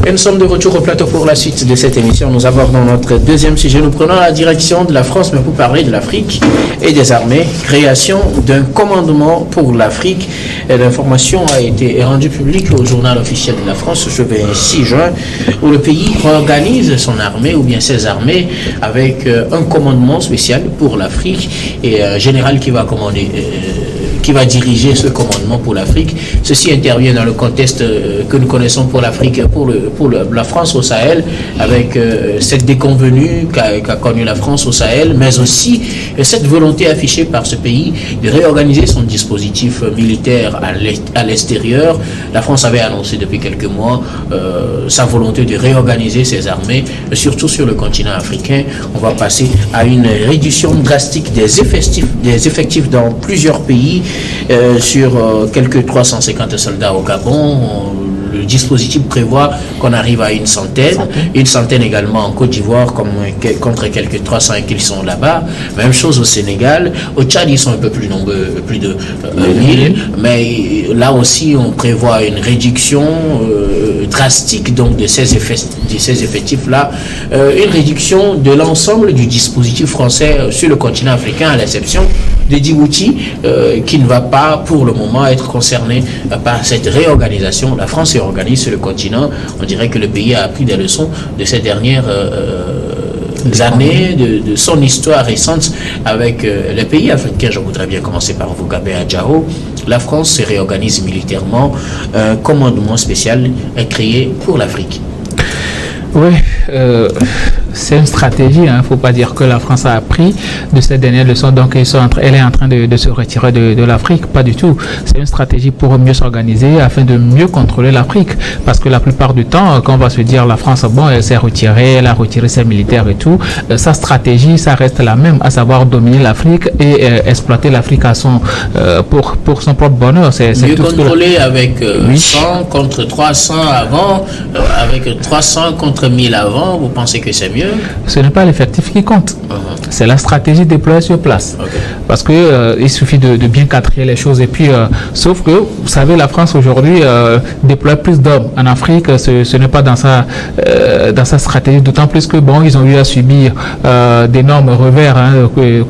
Et nous sommes de retour au plateau pour la suite de cette émission. Nous abordons notre deuxième sujet. Nous prenons la direction de la France, mais pour parler de l'Afrique et des armées. Création d'un commandement pour l'Afrique. L'information a été rendue publique au journal officiel de la France ce 26 juin, où le pays organise son armée ou bien ses armées avec un commandement spécial pour l'Afrique et un général qui va commander. Qui va diriger ce commandement pour l'Afrique. Ceci intervient dans le contexte que nous connaissons pour l'Afrique, pour la France au Sahel, avec cette déconvenue qu'a connue la France au Sahel, mais aussi cette volonté affichée par ce pays de réorganiser son dispositif militaire à l'extérieur. La France avait annoncé depuis quelques mois sa volonté de réorganiser ses armées, surtout sur le continent africain. On va passer à une réduction drastique des effectifs dans plusieurs pays. Sur quelques 350 soldats au Gabon, le dispositif prévoit qu'on arrive à une centaine également en Côte d'Ivoire, contre quelques 300 qui sont là-bas. Même chose au Sénégal. Au Tchad, ils sont un peu plus nombreux, plus de 1000. Mais là aussi, on prévoit une réduction drastique donc de ces effectifs-là. Une réduction de l'ensemble du dispositif français sur le continent africain, à l'exception de Djibouti, qui ne va pas pour le moment être concerné par cette réorganisation. La France réorganise sur le continent. On dirait que le pays a appris des leçons de ces dernières années, de son histoire récente avec les pays africains. Je voudrais bien commencer par vous, Gabé Adjao. La France se réorganise militairement. Un commandement spécial est créé pour l'Afrique. Oui, c'est une stratégie. Il ne faut pas dire que la France a appris de ces dernières leçons, donc elle est en train de se retirer de l'Afrique. Pas du tout. C'est une stratégie pour mieux s'organiser afin de mieux contrôler l'Afrique. Parce que la plupart du temps, quand on va se dire la France, bon, elle s'est retirée, elle a retiré ses militaires et tout, sa stratégie, ça reste la même, à savoir dominer l'Afrique et exploiter l'Afrique à pour son propre bonheur. C'est mieux contrôler avec 100 contre 300 avant, avec 300 contre 1000 avant, vous pensez que c'est mieux? Ce n'est pas l'effectif qui compte. C'est la stratégie déployée sur place. Okay. Parce que il suffit de bien quatrier les choses. Et puis, sauf que, vous savez, la France aujourd'hui déploie plus d'hommes en Afrique. Ce n'est pas dans sa stratégie. D'autant plus que, bon, ils ont eu à subir d'énormes revers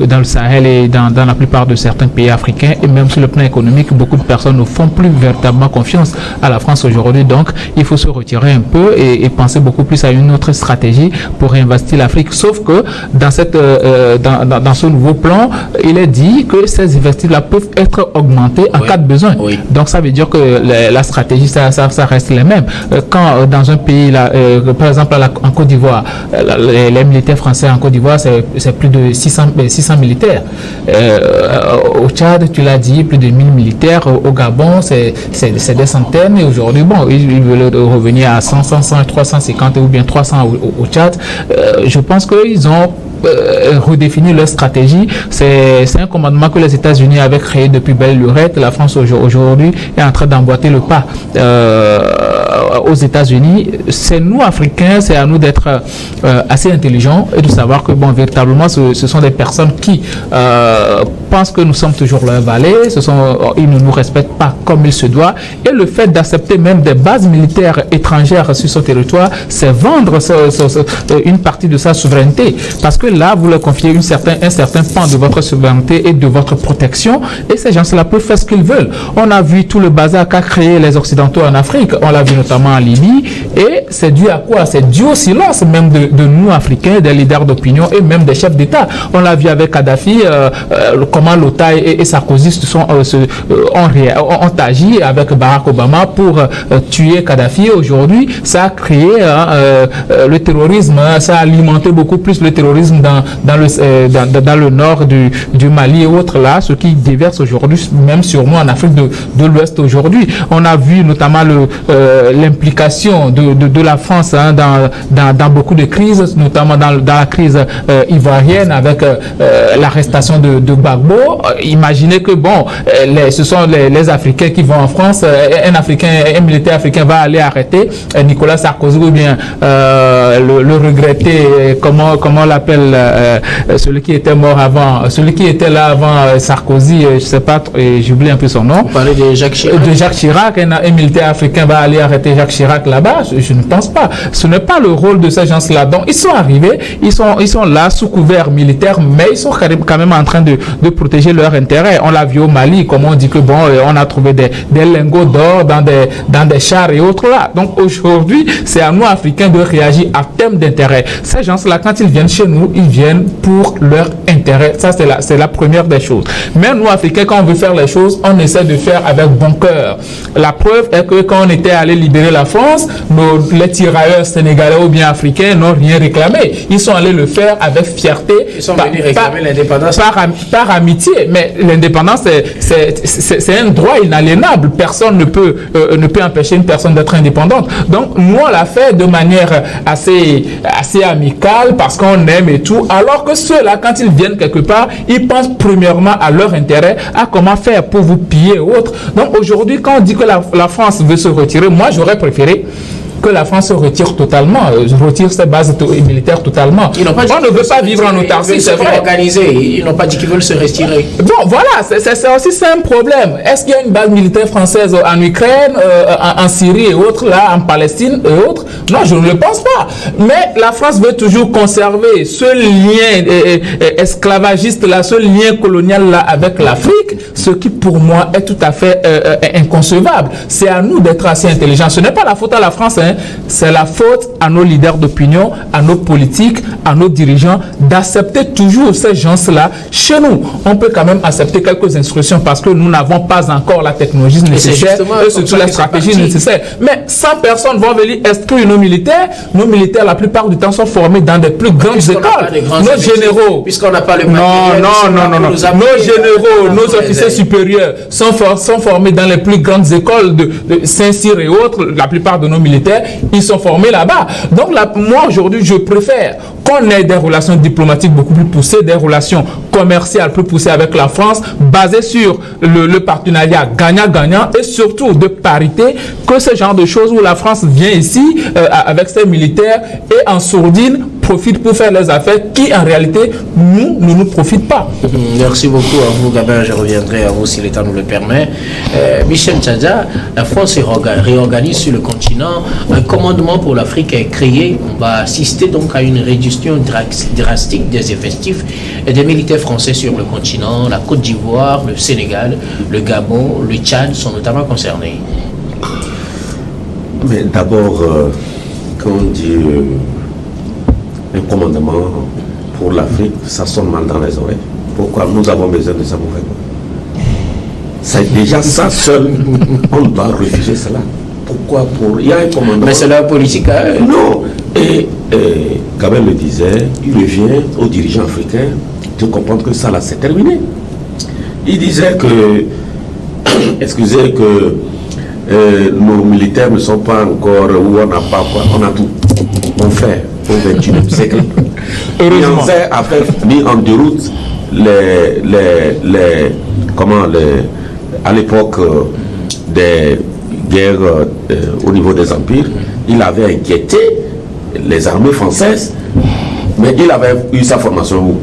dans le Sahel et dans la plupart de certains pays africains. Et même sur le plan économique, beaucoup de personnes ne font plus véritablement confiance à la France aujourd'hui. Donc, il faut se retirer un peu et penser beaucoup plus à une autre stratégie pour réinvestir l'Afrique. Sauf que dans ce nouveau plan, il est dit que ces investissements-là peuvent être augmentés en cas de besoin. Oui. Donc ça veut dire que la stratégie, ça reste les mêmes. Quand dans un pays, par exemple en Côte d'Ivoire, les militaires français en Côte d'Ivoire, c'est plus de 600 militaires. Au Tchad, tu l'as dit, plus de 1000 militaires. Au Gabon, c'est des centaines. Et aujourd'hui, bon, ils veulent revenir à 100, 350 ou bien 300 au Tchad. Je pense qu'ils ont redéfini leur stratégie. C'est un commandement que les États-Unis avaient créé depuis belle lurette. La France aujourd'hui est en train d'emboîter le pas aux États-Unis. C'est nous, Africains, c'est à nous d'être assez intelligents et de savoir que, bon, véritablement, ce sont des personnes qui pensent que nous sommes toujours leur valet. Ils ne nous respectent pas comme il se doit. Et le fait d'accepter même des bases militaires étrangères sur son territoire, c'est vendre une partie de sa souveraineté. Parce que là, vous leur confiez un certain pan de votre souveraineté et de votre protection. Et ces gens-là peuvent faire ce qu'ils veulent. On a vu tout le bazar qu'a créé les Occidentaux en Afrique. On l'a vu notamment en Libye. Et c'est dû à quoi? C'est dû au silence même de nous, Africains, des leaders d'opinion et même des chefs d'État. On l'a vu avec Kadhafi, comment l'OTAN et Sarkozy ont agi avec Barack Obama pour tuer Kadhafi. Aujourd'hui, ça a créé le terrorisme. Ça a alimenté beaucoup plus le terrorisme dans le nord du Mali et autres là, ce qui déverse aujourd'hui, même sur nous en Afrique de l'Ouest aujourd'hui. On a vu notamment l'implication de la France dans beaucoup de crises, notamment dans la crise ivoirienne avec l'arrestation de Gbagbo. Imaginez que bon, ce sont les Africains qui vont en France, un militaire africain va aller arrêter Nicolas Sarkozy ou bien le regretté, comment on l'appelle, celui qui était mort avant, celui qui était là avant Sarkozy, je sais pas, j'oublie un peu son nom. Vous parlez de Jacques Chirac. De Jacques Chirac, un militaire africain va aller arrêter Jacques Chirac là-bas, je ne pense pas. Ce n'est pas le rôle de ces gens-là. Donc, ils sont arrivés, ils sont là sous couvert militaire, mais ils sont quand même en train de protéger leurs intérêts. On l'a vu au Mali, comme on dit que bon, on a trouvé des lingots d'or dans des chars et autres là. Donc, aujourd'hui, c'est à nous, Africains, de réagir à thème d'intérêt. Ces gens-là, quand ils viennent chez nous, ils viennent pour leur intérêt. Ça, c'est la première des choses. Mais nous, Africains, quand on veut faire les choses, on essaie de faire avec bon cœur. La preuve est que quand on était allé libérer la France, les tirailleurs sénégalais ou bien africains n'ont rien réclamé. Ils sont allés le faire avec fierté. Ils sont venus réclamer l'indépendance. Par amitié. Mais l'indépendance, c'est un droit inaliénable. Personne ne peut empêcher une personne d'être indépendante. Donc, nous, on l'a fait de manière assez amicale parce qu'on aime et tout. Alors que ceux-là, quand ils viennent quelque part, ils pensent premièrement à leur intérêt, à comment faire pour vous piller ou autre. Donc, aujourd'hui, quand on dit que la France veut se retirer, moi, j'aurais préféré que la France se retire totalement, retire ses bases militaires totalement. On ne veut pas vivre en autarcie, c'est vrai. Ils n'ont pas dit qu'ils veulent se retirer. Bon, voilà, c'est aussi un problème. Est-ce qu'il y a une base militaire française en Ukraine, en Syrie et autres, là, en Palestine et autres? Non, je ne le pense pas. Mais la France veut toujours conserver ce lien esclavagiste là, ce lien colonial là avec l'Afrique, ce qui pour moi est tout à fait inconcevable. C'est à nous d'être assez intelligents. Ce n'est pas la faute à la France, hein. C'est la faute à nos leaders d'opinion, à nos politiques, à nos dirigeants d'accepter toujours ces gens-là chez nous. On peut quand même accepter quelques instructions parce que nous n'avons pas encore la technologie nécessaire et surtout la stratégie nécessaire. Mais 100 personnes vont venir instruire nos militaires. Nos militaires, la plupart du temps, sont formés dans des plus grandes écoles. Nos généraux. Puisqu'on n'a pas le Non. Nos généraux, nos officiers supérieurs sont formés dans les plus grandes écoles de Saint-Cyr et autres. La plupart de nos militaires, ils sont formés là-bas. Donc moi aujourd'hui, je préfère qu'on ait des relations diplomatiques beaucoup plus poussées, des relations commerciales plus poussées avec la France, basées sur le partenariat gagnant-gagnant et surtout de parité, que ce genre de choses où la France vient ici avec ses militaires et en sourdine profite pour faire les affaires qui en réalité ne nous profitent pas. Merci beaucoup à vous, Gabin. Je reviendrai à vous si l'État nous le permet. Michel Tchadja, la France réorganise sur le continent. Un commandement pour l'Afrique est créé. On va assister donc à une réduction drastique des effectifs et des militaires français sur le continent. La Côte d'Ivoire, le Sénégal, le Gabon, le Tchad sont notamment concernés. Mais d'abord, quand on dit un commandement pour l'Afrique, ça sonne mal dans les oreilles. Pourquoi nous avons besoin de ça pour faire quoi? C'est déjà ça seul, on doit refuser cela. Pourquoi? Il y a un commandement. Mais c'est la politique. Non. Et Gabin le disait, il revient aux dirigeants africains de comprendre que ça là c'est terminé. Il disait que, excusez, que nos militaires ne sont pas encore où on n'a pas quoi, on a tout. On fait au XXIe siècle. Nianzé a mis en déroute à l'époque des guerres au niveau des empires. Il avait inquiété les armées françaises, mais il avait eu sa formation où?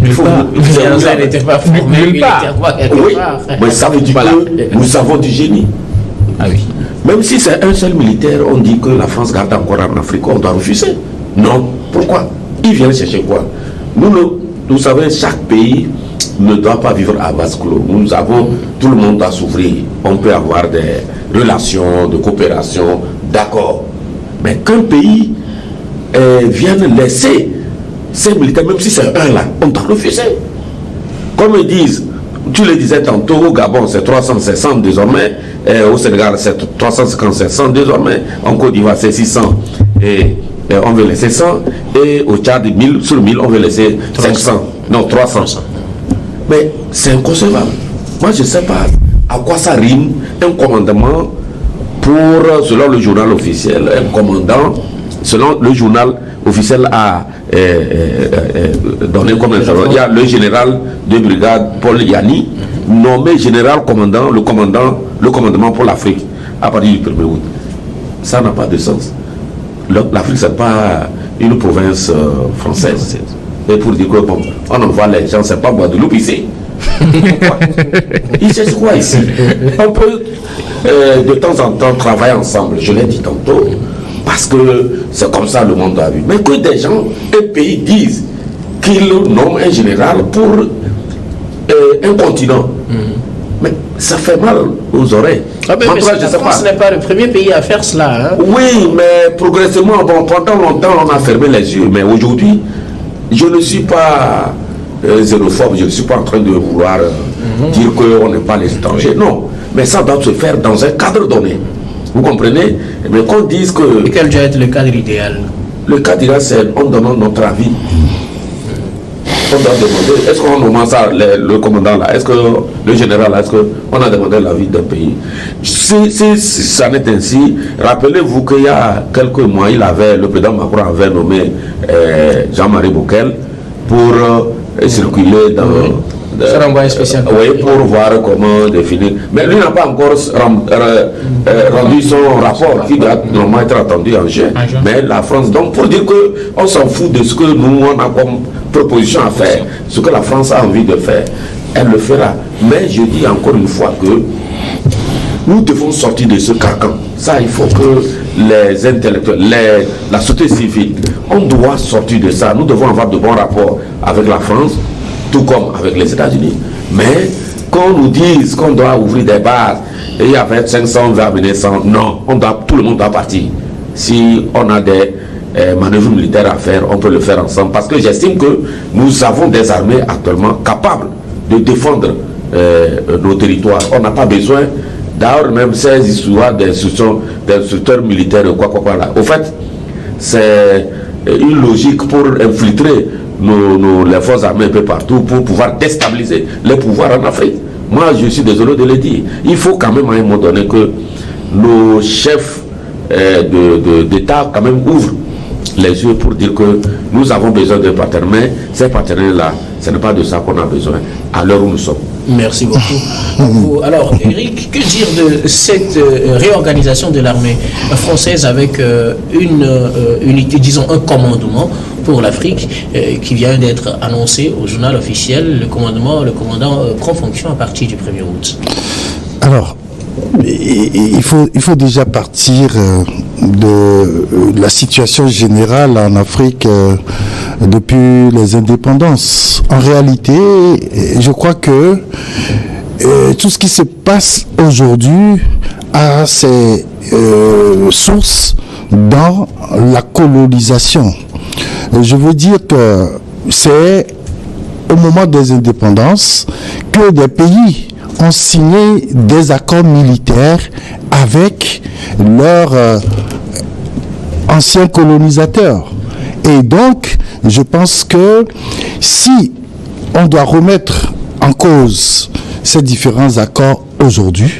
Il n'était pas formé, oui, mais ça veut dire que nous avons du génie. Ah oui. Même si c'est un seul militaire, on dit que la France garde encore en Afrique, on doit refuser. Non. Pourquoi? Ils viennent chercher quoi? Nous savez, chaque pays ne doit pas vivre à vase clos. Nous avons, tout le monde doit s'ouvrir. On peut avoir des relations de coopération, d'accord. Mais qu'un pays vienne laisser ces militaires, même si c'est un là, on doit refuser. Comme ils disent, tu le disais tantôt, au Gabon c'est 300-700 désormais, au Sénégal c'est 350-700 désormais, en Côte d'Ivoire c'est 600 et on veut laisser 100, et au Tchad 1000 sur 1000 on veut laisser 500, non 300. Mais c'est inconcevable. Moi je ne sais pas à quoi ça rime un commandement pour, selon le journal officiel, un commandant, selon le journal officiel a donné comme information. Il y a le général de brigade Paul Yanni, nommé général commandant, le commandement pour l'Afrique à partir du 1er août. Ça n'a pas de sens. L'Afrique, ce n'est pas une province française. Et pour dire que bon, on envoie les gens, c'est pas Guadeloupe ici. Pourquoi? Ils cherchent quoi ici? On peut de temps en temps travailler ensemble, je l'ai dit tantôt, parce que c'est comme ça le monde a vu. Mais que des gens, un pays disent qu'ils nomment un général pour un continent. Mais ça fait mal aux oreilles. Ah ben, mais la France n'est pas le premier pays à faire cela. Hein? Oui, mais progressivement, bon, pendant longtemps, on a fermé les yeux. Mais aujourd'hui, je ne suis pas xénophobe, je ne suis pas en train de vouloir dire qu'on n'est pas les étrangers. Non, mais ça doit se faire dans un cadre donné. Vous comprenez? Mais qu'on dise que... Et quel doit être le cadre idéal? Le cadre idéal, c'est on donne notre avis. On doit demander, est-ce qu'on nomme ça, le commandant là, est-ce que le général là, est-ce qu'on a demandé l'avis d'un pays? Si ça n'est ainsi, rappelez-vous qu'il y a quelques mois, le président Macron avait nommé Jean-Marie Bockel pour circuler dans... C'est renvoyé spécial. Oui, pour voir comment définir. Mais lui n'a pas encore rendu son rapport qui doit normalement être attendu en juin. Mais la France, donc pour dire qu'on s'en fout de ce que nous on a comme proposition à faire, ce que la France a envie de faire, elle le fera. Mais je dis encore une fois que nous devons sortir de ce carcan. Ça, il faut que les intellectuels, la société civile, on doit sortir de ça. Nous devons avoir de bons rapports avec la France, tout comme avec les États-Unis. Mais qu'on nous dise qu'on doit ouvrir des bases et il y avait 500, on va amener 100, non, tout le monde doit partir. Si on a des manœuvres militaires à faire, on peut le faire ensemble. Parce que j'estime que nous avons des armées actuellement capables de défendre nos territoires. On n'a pas besoin d'avoir même ces histoires d'instructeurs militaires ou quoi là. Au fait, c'est une logique pour infiltrer les forces armées un peu partout pour pouvoir déstabiliser les pouvoirs en Afrique. Moi, je suis désolé de le dire. Il faut quand même à un moment donné que nos chefs d'État quand même ouvrent les yeux pour dire que nous avons besoin de partenaires, mais ces partenaires-là, ce n'est pas de ça qu'on a besoin à l'heure où nous sommes. Merci beaucoup. Alors, Eric, que dire de cette réorganisation de l'armée française avec une unité, disons un commandement pour l'Afrique qui vient d'être annoncé au journal officiel? Le commandant prend fonction à partir du 1er août. Alors, il faut déjà partir de la situation générale en Afrique depuis les indépendances. En réalité, je crois que tout ce qui se passe aujourd'hui a ses sources dans la colonisation. Je veux dire que c'est au moment des indépendances que des pays ont signé des accords militaires avec leurs anciens colonisateurs. Et donc, je pense que si on doit remettre en cause ces différents accords aujourd'hui,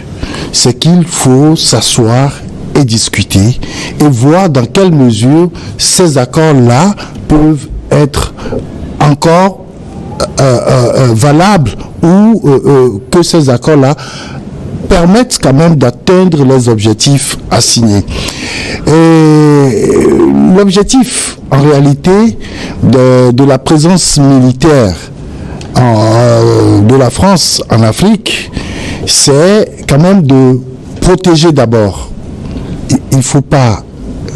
c'est qu'il faut s'asseoir et discuter et voir dans quelle mesure ces accords-là peuvent être encore valables ou que ces accords-là permettent quand même d'atteindre les objectifs assignés. Et l'objectif, en réalité, de la présence militaire de la France en Afrique, c'est quand même de protéger d'abord. Il ne faut pas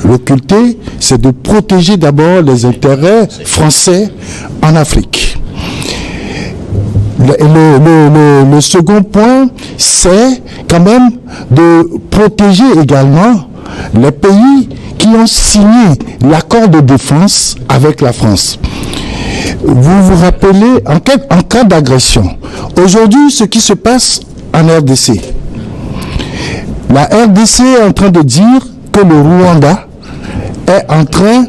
l'occulter, c'est de protéger d'abord les intérêts français en Afrique. Le second point, c'est quand même de protéger également les pays qui ont signé l'accord de défense avec la France. Vous vous rappelez, en cas d'agression, aujourd'hui, ce qui se passe en RDC. La RDC est en train de dire que le Rwanda est en train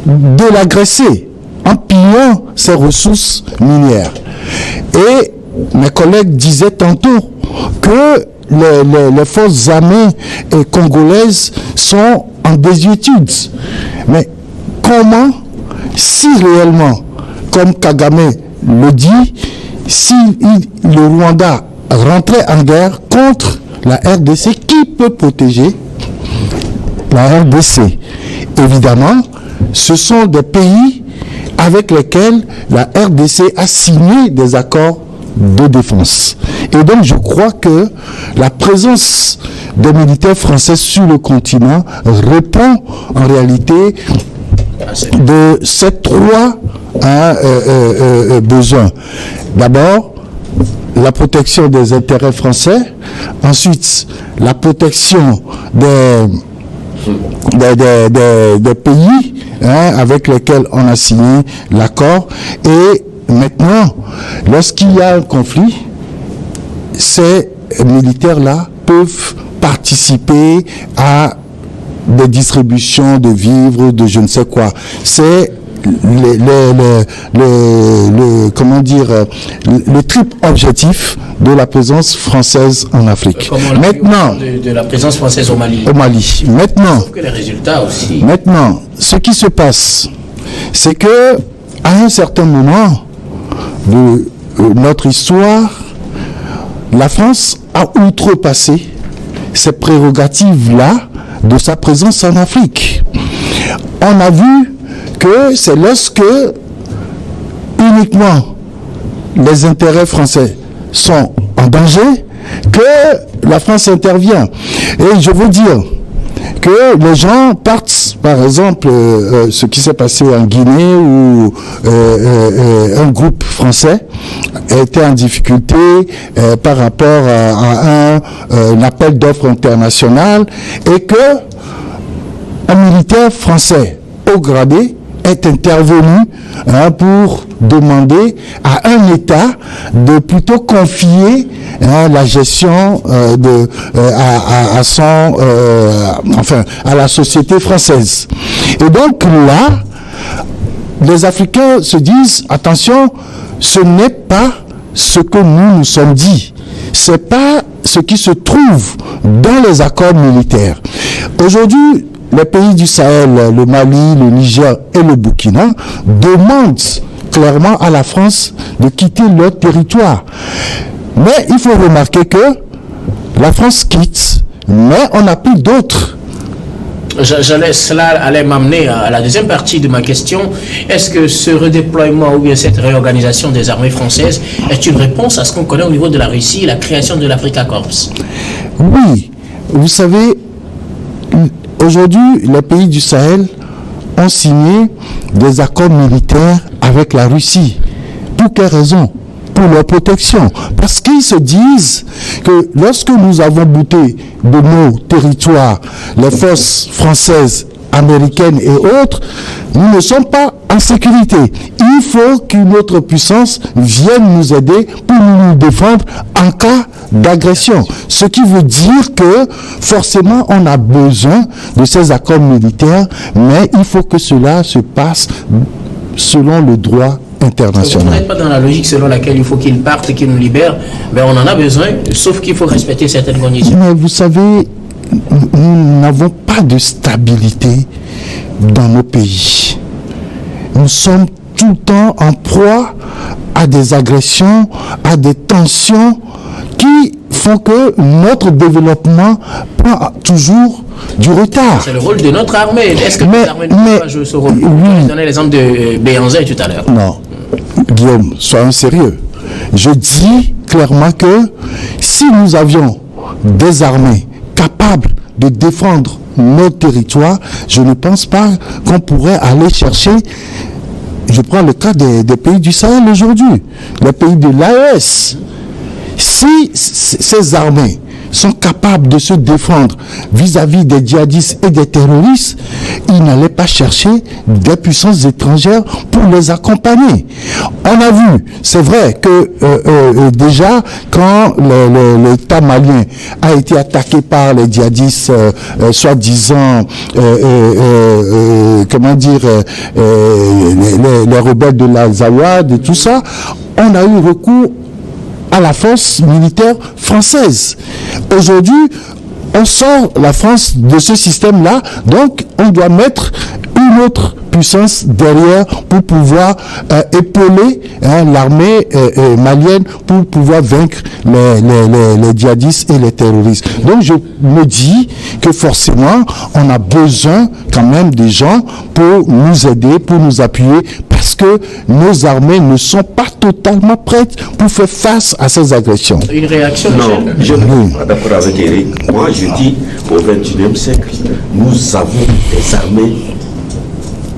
de l'agresser en pillant ses ressources minières. Et mes collègues disaient tantôt que les forces armées congolaises sont en désuétude. Mais comment, si réellement, comme Kagame le dit, si le Rwanda rentrait en guerre contre la RDC, qui peut protéger la RDC? Évidemment, ce sont des pays avec lesquels la RDC a signé des accords de défense. Et donc je crois que la présence des militaires français sur le continent répond en réalité de ces trois besoins. D'abord, la protection des intérêts français, ensuite la protection des pays avec lesquels on a signé l'accord, et maintenant, lorsqu'il y a un conflit, ces militaires-là peuvent participer à des distributions de vivres, de je ne sais quoi. C'est le triple objectif de la présence française en Afrique. Maintenant, de la présence française au Mali. Maintenant, sauf que les résultats aussi. Maintenant, ce qui se passe, c'est que à un certain moment de notre histoire, la France a outrepassé ces prérogatives-là de sa présence en Afrique. On a vu que c'est lorsque uniquement les intérêts français sont en danger que la France intervient. Et je veux dire que les gens partent, par exemple, ce qui s'est passé en Guinée où un groupe français était en difficulté par rapport à un appel d'offres international, et que un militaire français haut gradé est intervenu pour demander à un État de plutôt confier la gestion à la société française. Et donc là, les Africains se disent, attention, ce n'est pas ce que nous sommes dit. C'est pas ce qui se trouve dans les accords militaires. Aujourd'hui, les pays du Sahel, le Mali, le Niger et le Burkina demandent clairement à la France de quitter leur territoire. Mais il faut remarquer que la France quitte, mais on n'a plus d'autres. Cela allait m'amener à la deuxième partie de ma question. Est-ce que ce redéploiement ou bien cette réorganisation des armées françaises est une réponse à ce qu'on connaît au niveau de la Russie, la création de l'Africa Corps? Oui, vous savez, aujourd'hui, les pays du Sahel ont signé des accords militaires avec la Russie. Pour quelle raison? Pour leur protection. Parce qu'ils se disent que lorsque nous avons bouté de nos territoires les forces françaises, américaines et autres, nous ne sommes pas en sécurité. Il faut qu'une autre puissance vienne nous aider pour nous défendre en cas d'agression. Ce qui veut dire que forcément on a besoin de ces accords militaires, mais il faut que cela se passe selon le droit international. Vous n'êtes pas dans la logique selon laquelle il faut qu'ils partent et qu'ils nous libèrent, mais on en a besoin, sauf qu'il faut respecter certaines conditions. Mais vous savez, nous n'avons pas de stabilité dans nos pays. Nous sommes tout le temps en proie à des agressions, à des tensions qui font que notre développement prend toujours du retard. C'est le rôle de notre armée. Est-ce que les armées ne peuvent pas jouer ce rôle? Vous avez donné l'exemple de Béhanzé tout à l'heure. Non. Guillaume, soyons sérieux. Je dis clairement que si nous avions des armées capables de défendre nos territoires, je ne pense pas qu'on pourrait aller chercher. Je prends le cas des pays du Sahel aujourd'hui, les pays de l'AES. Si ces armées sont capables de se défendre vis-à-vis des djihadistes et des terroristes, ils n'allaient pas chercher des puissances étrangères pour les accompagner. On a vu, c'est vrai que déjà, quand l'État malien a été attaqué par les djihadistes, soi-disant, les rebelles de l'Azawad et tout ça, on a eu recours à la force militaire française. Aujourd'hui, on sort la France de ce système-là, donc on doit mettre une autre puissance derrière pour pouvoir épauler l'armée malienne pour pouvoir vaincre les djihadistes et les terroristes. Donc je me dis que forcément on a besoin quand même des gens pour nous aider, pour nous appuyer, parce que nos armées ne sont pas totalement prêtes pour faire face à ces agressions. Une réaction? Non, je ne suis pas d'accord avec Eric. Moi, je dis, au XXIe siècle, nous avons des armées,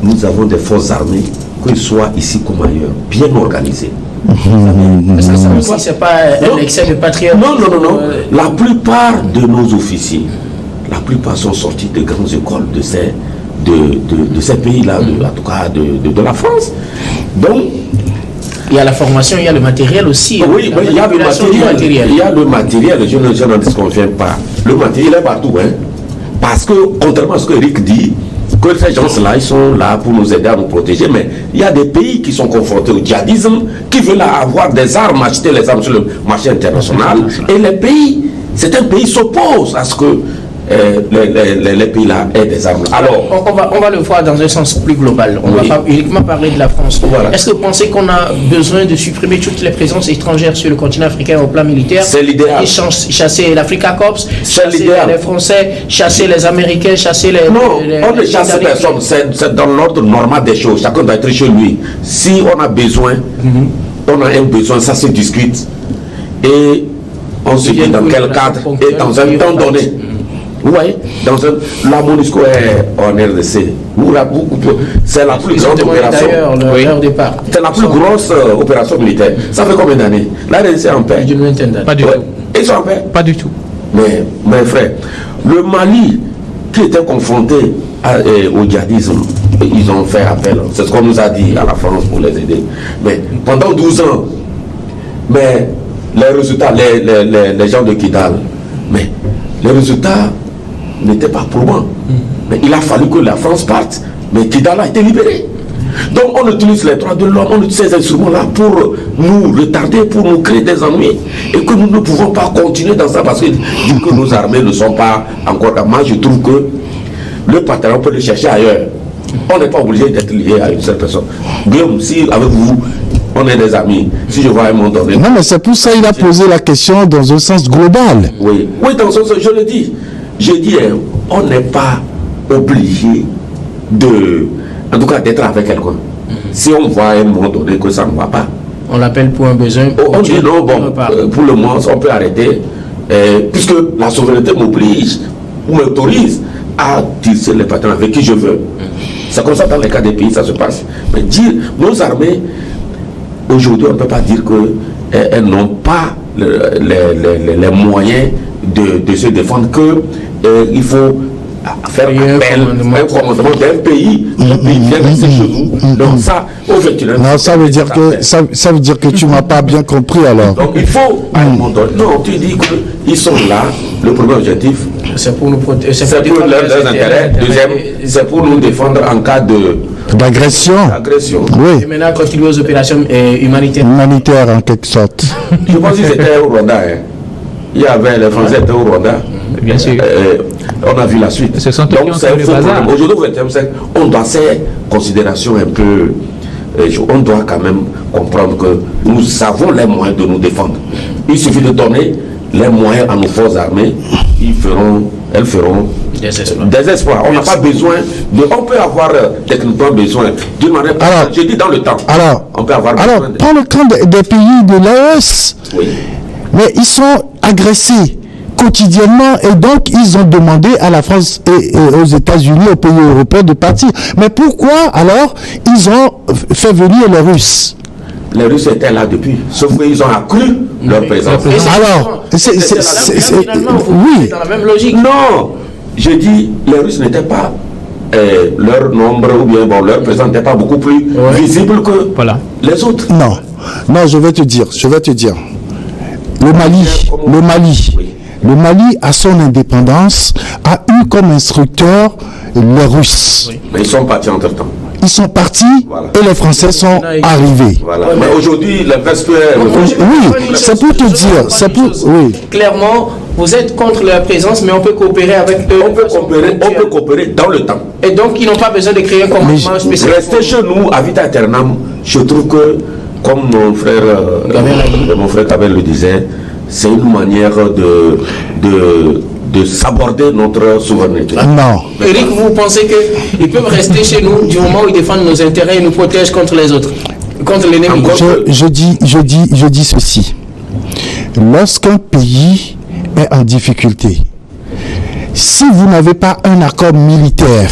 nous avons des forces armées, qu'elles soient ici comme ailleurs, bien organisées. Est-ce que ça aussi, c'est pas un excès de patriotisme? Non. La plupart de nos officiers, la plupart sont sortis de grandes écoles de ces pays-là, en tout cas de la France. Donc, il y a la formation, il y a le matériel aussi. Oui, mais il y a le matériel. Il y a le matériel, je n'en disconviens pas. Le matériel est partout, hein. Parce que, contrairement à ce que Eric dit, que ces gens-là, ils sont là pour nous aider à nous protéger, mais il y a des pays qui sont confrontés au djihadisme, qui veulent avoir des armes, acheter les armes sur le marché international, et les pays, certains pays s'opposent à ce que les pays-là aient des armes. Alors, on va le voir dans un sens plus global. On ne va pas uniquement parler de la France. Voilà. Est-ce que vous pensez qu'on a besoin de supprimer toutes les présences étrangères sur le continent africain au plan militaire? C'est l'idéal. Et chasser l'Africa Corps, chasser les Français, chasser les Américains, chasser les... Non, on ne chasse personne. C'est dans l'ordre normal des choses. Chacun doit être chez lui. Si on a besoin, on a un besoin, ça se discute. Et on se dit dans quel cadre et dans un temps donné. Vous voyez, la MONUSCO est en RDC. C'est la plus grande opération. C'est la plus grosse opération militaire. Ça fait combien d'années? La RDC est en paix? Pas du tout. Ils sont en paix? Pas du tout. Mais, mes frères, le Mali, qui était confronté au djihadisme, ils ont fait appel. C'est ce qu'on nous a dit à la France pour les aider. Mais pendant 12 ans, mais les résultats, les gens de Kidal, mais les résultats n'étaient pas probants. Mais il a fallu que la France parte, mais Kidal a été libéré. Donc on utilise les droits de l'homme, on utilise ces instruments-là pour nous retarder, pour nous créer des ennuis, et que nous ne pouvons pas continuer dans ça parce que nos armées ne sont pas encore. Moi je trouve que le partenaire, on peut le chercher ailleurs. On n'est pas obligé d'être lié à une seule personne. Guillaume, si avec vous, on est des amis, si je vois un moment donné... Non, mais c'est pour ça qu'il a posé la question dans un sens global. Oui, dans ce sens, je le dis. Je dis, on n'est pas obligé en tout cas d'être avec quelqu'un. Si on voit à un moment donné que ça ne va pas, on l'appelle pour un besoin. On dit non, bon, pour le moment, on peut arrêter, puisque la souveraineté m'oblige ou m'autorise à tisser les partenaires avec qui je veux. C'est comme ça dans les cas des pays, ça se passe. Mais dire, nos armées, aujourd'hui, on ne peut pas dire qu'elles n'ont pas les moyens de se défendre, qu'il faut faire appel un commandement d'un pays vient rester chez nous. Donc ça, au fait, non, ça veut dire que tu m'as pas bien compris alors. Donc il faut à un moment donné. Non, tu dis qu'ils sont là, le premier objectif, c'est pour nous protéger, c'est pour leurs intérêts. Deuxième, c'est pour nous défendre en cas d'agression. Oui. Et maintenant, continuer aux opérations humanitaires. Humanitaires en quelque sorte. Je pense que c'était au Rwanda. Il y avait les Français étaient au Rwanda. Bien sûr. On a vu la suite. Ce sont donc c'est le bazar. Aujourd'hui, au XXe siècle, on doit ces considérations un peu. On doit quand même comprendre que nous avons les moyens de nous défendre. Il suffit de donner les moyens à nos forces armées. Elles feront des espoirs. On n'a pas besoin on peut avoir techniquement besoin d'une manière. Alors, je dis dans le temps. Alors, on peut avoir besoin prends le camp des pays de l'AES. Oui. Mais ils sont agressés quotidiennement et donc ils ont demandé à la France et aux États-Unis, aux pays européens de partir. Mais pourquoi alors ils ont fait venir les Russes? Les Russes étaient là depuis, sauf qu'ils ont accru leur présence. Alors, oui, dans la même logique. Non, je dis, les Russes n'étaient pas, leur nombre ou bien leur présence n'était pas beaucoup plus visible que les autres. Non, je vais te dire. Le Mali, à son indépendance, a eu comme instructeur les Russes. Oui. Mais ils sont partis entre-temps. Ils sont partis et les Français sont arrivés. Voilà. Mais aujourd'hui, le VSPR... Oui, c'est pour te dire. Clairement, vous êtes contre leur présence, mais on peut coopérer avec eux. On peut coopérer dans le temps. Et donc, ils n'ont pas besoin de créer un commandement spécial. Rester chez nous, à vita aeternam, je trouve que, comme mon frère Kabel le disait, c'est une manière de saborder notre souveraineté. Non. Eric, vous pensez qu'ils peuvent rester chez nous du moment où ils défendent nos intérêts et nous protègent contre les autres, contre l'ennemi? Je dis ceci. Lorsqu'un pays est en difficulté, si vous n'avez pas un accord militaire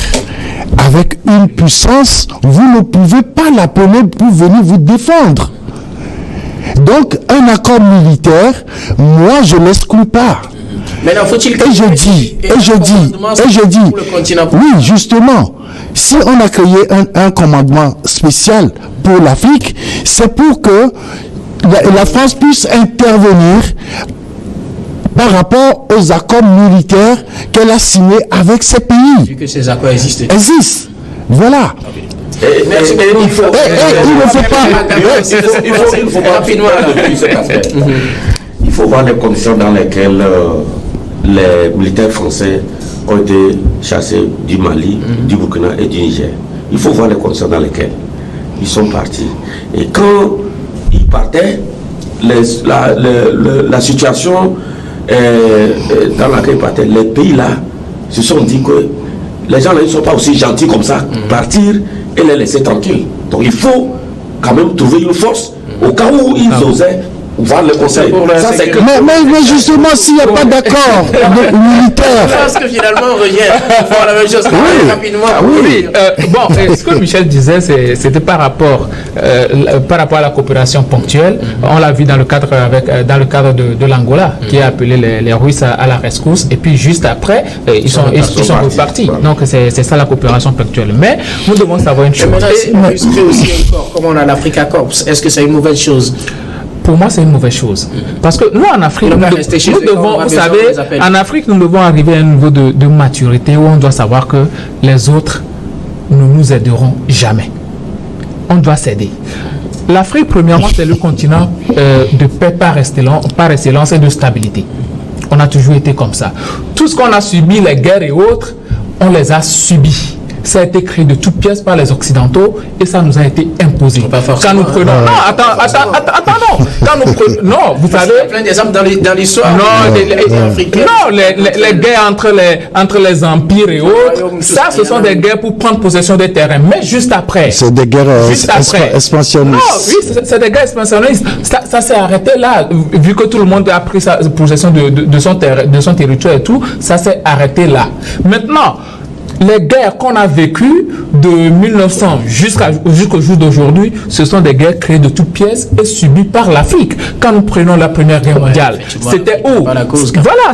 avec une puissance, vous ne pouvez pas l'appeler pour venir vous défendre. Donc, un accord militaire, moi, je ne l'exclus pas. Maintenant, faut-il que... Et je dis, oui, justement, si on a créé un commandement spécial pour l'Afrique, c'est pour que la France puisse intervenir par rapport aux accords militaires qu'elle a signés avec ces pays. Vu que ces accords existent. Voilà. Il ne faut voir les conditions dans lesquelles les militaires français ont été chassés du Mali, du Burkina et du Niger. Il faut voir les conditions dans lesquelles ils sont partis. Et quand ils partaient, la situation dans laquelle ils partaient, les pays là se sont dit que les gens là ne sont pas aussi gentils comme ça, partir et les laisser tranquilles. Donc il faut quand même trouver une force au cas où ils osaient voir le conseil. Mais justement, s'il n'y a pas d'accord militaire. Je pense que finalement on revient pour la même chose. Rapidement. Ce que Michel disait, c'était par rapport à la coopération ponctuelle. On l'a vu dans le cadre de l'Angola, qui a appelé les Russes à la rescousse, et puis juste après, ils sont repartis. Donc c'est ça la coopération ponctuelle. Mais nous devons savoir une chose. Mais aussi encore, comme on a l'Africa Corps, est-ce que c'est une mauvaise chose? Pour moi, c'est une mauvaise chose. Parce que nous, en Afrique, nous devons, vous savez, en Afrique, nous devons arriver à un niveau de maturité où on doit savoir que les autres ne nous aideront jamais. On doit s'aider. L'Afrique, premièrement, c'est le continent de paix par excellence et de stabilité. On a toujours été comme ça. Tout ce qu'on a subi, les guerres et autres, on les a subis. Ça a été créé de toutes pièces par les Occidentaux et ça nous a été imposé. Quand nous prenons... Non, attends, non. Quand nous prenons... Non, vous savez... Il y a plein d'exemples dans l'histoire. Non, les guerres entre les empires et autres, ça, ce sont des guerres pour prendre possession des terrains. Mais juste après... C'est des guerres expansionnistes. Non, oui, c'est des guerres expansionnistes. Ça s'est arrêté là. Vu que tout le monde a pris sa possession de son territoire et tout, ça s'est arrêté là. Maintenant... Les guerres qu'on a vécues de 1900 jusqu'au jour d'aujourd'hui, ce sont des guerres créées de toutes pièces et subies par l'Afrique. Quand nous prenons la Première Guerre mondiale, c'était où? Voilà,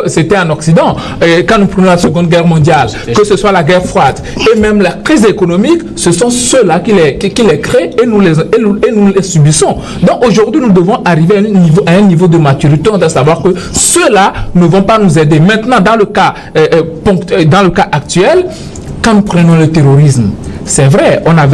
c'était en Occident. Et quand nous prenons la Seconde Guerre mondiale, que ce soit la guerre froide et même la crise économique, ce sont ceux-là qui les créent et nous les subissons. Donc aujourd'hui, nous devons arriver à un niveau de maturité. On doit savoir que ceux-là ne vont pas nous aider. Maintenant, dans le cas actuel, quand nous prenons le terrorisme, c'est vrai, on a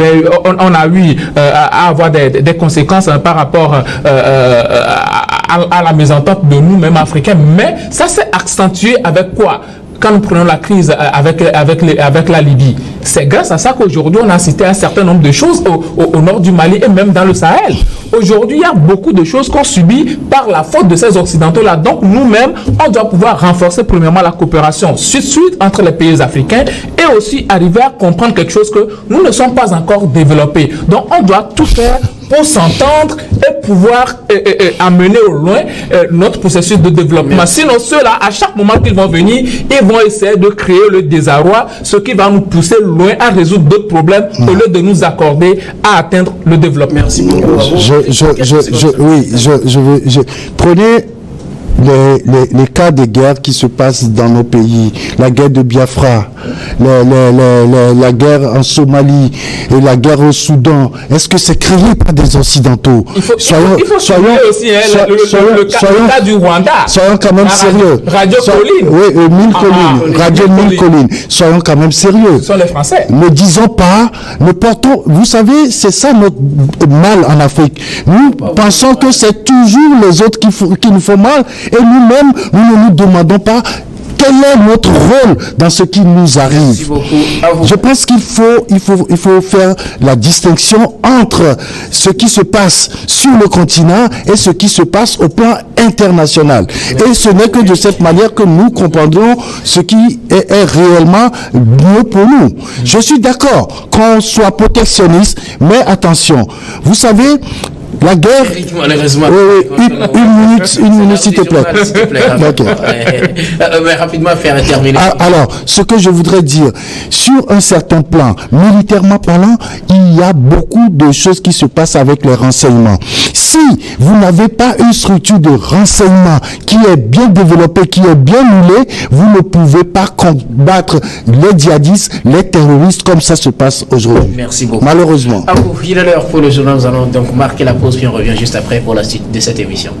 eu à avoir des conséquences par rapport à la mésentente de nous-mêmes africains, mais ça s'est accentué avec quoi? Quand nous prenons la crise avec la Libye, c'est grâce à ça qu'aujourd'hui on a cité un certain nombre de choses au nord du Mali et même dans le Sahel. Aujourd'hui, il y a beaucoup de choses qu'on subit par la faute de ces Occidentaux-là. Donc nous-mêmes, on doit pouvoir renforcer premièrement la coopération suite entre les pays africains et aussi arriver à comprendre quelque chose que nous ne sommes pas encore développés. Donc on doit tout faire pour s'entendre et pouvoir amener au loin notre processus de développement. Merci. Sinon, ceux-là, à chaque moment qu'ils vont venir, ils vont essayer de créer le désarroi, ce qui va nous pousser loin à résoudre d'autres problèmes au lieu de nous accorder à atteindre le développement. Merci beaucoup. Prenez les cas de guerre qui se passent dans nos pays, la guerre de Biafra, la guerre en Somalie et la guerre au Soudan. Est-ce que c'est créé par des Occidentaux? Il faut aussi le cas du Rwanda. Soyons quand même sérieux. Radio Colline. Oui, Mille Collines. Radio Mille Collines. Soyons quand même sérieux. Ce sont les Français. Ne disons pas, ne portons... Vous savez, c'est ça notre mal en Afrique. Nous pensons que c'est toujours les autres qui nous font mal. Et nous-mêmes, nous ne nous demandons pas Quel est notre rôle dans ce qui nous arrive? Merci beaucoup. À vous. Je pense qu'il faut faire la distinction entre ce qui se passe sur le continent et ce qui se passe au plan international. Et ce n'est que de cette manière que nous comprendrons ce qui est réellement mieux pour nous. Je suis d'accord qu'on soit protectionniste, mais attention, vous savez, la guerre... Malheureusement. Une minute, s'il te plaît. Rapidement. Mais rapidement, faire terminer. Alors, ce que je voudrais dire, sur un certain plan, militairement parlant, il y a beaucoup de choses qui se passent avec les renseignements. Si vous n'avez pas une structure de renseignement qui est bien développée, qui est bien moulée, vous ne pouvez pas combattre les djihadistes, les terroristes, comme ça se passe aujourd'hui. Merci beaucoup. Malheureusement. À vous, il est l'heure pour le journal. Nous allons donc marquer la pause, puis on revient juste après pour la suite de cette émission.